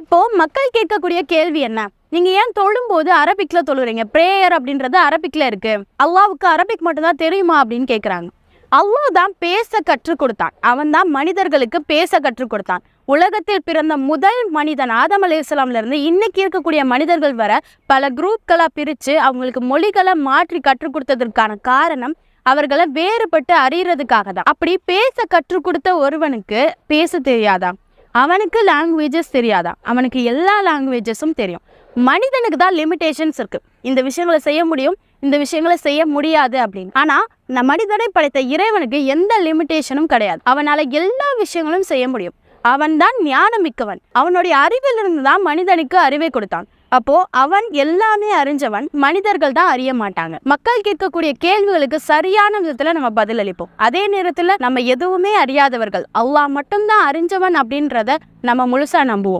இப்போ மக்கள் கேட்கக்கூடிய கேள்வி என்ன? நீங்க ஏன் தொழும்போது அரபிக்ல தொழுறீங்க? பிரேயர் அப்படின்றது அரபிக்ல இருக்கு, அல்லாவுக்கு அரபிக் மட்டும்தான் தெரியுமா அப்படின்னு கேட்குறாங்க. அல்லாஹ் தான் பேச கற்றுக் கொடுத்தான். அவன் தான் மனிதர்களுக்கு பேச கற்றுக் கொடுத்தான். உலகத்தில் பிறந்த முதல் மனிதன் ஆதம் அலைஹிஸ்ஸலாம்ல இருந்து இன்னைக்கு இருக்கக்கூடிய மனிதர்கள் வர பல குரூப்களா பிரிச்சு அவங்களுக்கு மொழிகளை மாற்றி கற்றுக் கொடுத்ததற்கான காரணம் அவர்களை வேறுபட்டு அறியறதுக்காக தான். அப்படி பேச கற்றுக் கொடுத்த ஒருவனுக்கு பேச தெரியாதா? அவனுக்கு லாங்குவேஜஸ் தெரியாதா? அவனுக்கு எல்லா லாங்குவேஜஸும் தெரியும். மனிதனுக்கு தான் லிமிடேஷன்ஸ் இருக்கு. இந்த விஷயங்களை செய்ய முடியும், இந்த விஷயங்களை செய்ய முடியாது அப்படின்னு. ஆனா மனிதனை படைத்த இறைவனுக்கு எந்த லிமிடேஷனும் கிடையாது. அவனால எல்லா விஷயங்களும் செய்ய முடியும். அவன் தான் ஞானம் மிக்கவன். அவனுடைய அறிவிலிருந்து தான் மனிதனுக்கு அறிவை கொடுத்தான். அப்போ அவன் எல்லாமே அறிஞ்சவன். மனிதர்கள் தான் அறிய மாட்டாங்க. மக்கள் கேட்கக்கூடிய கேள்விகளுக்கு சரியான விதத்துல நம்ம பதில் அளிப்போம். அதே நேரத்துல நம்ம எதுவுமே அறியாதவர்கள், அல்லாஹ் மட்டும்தான் அறிஞ்சவன் அப்படின்றத நம்ம முழுசா நம்புவோம்.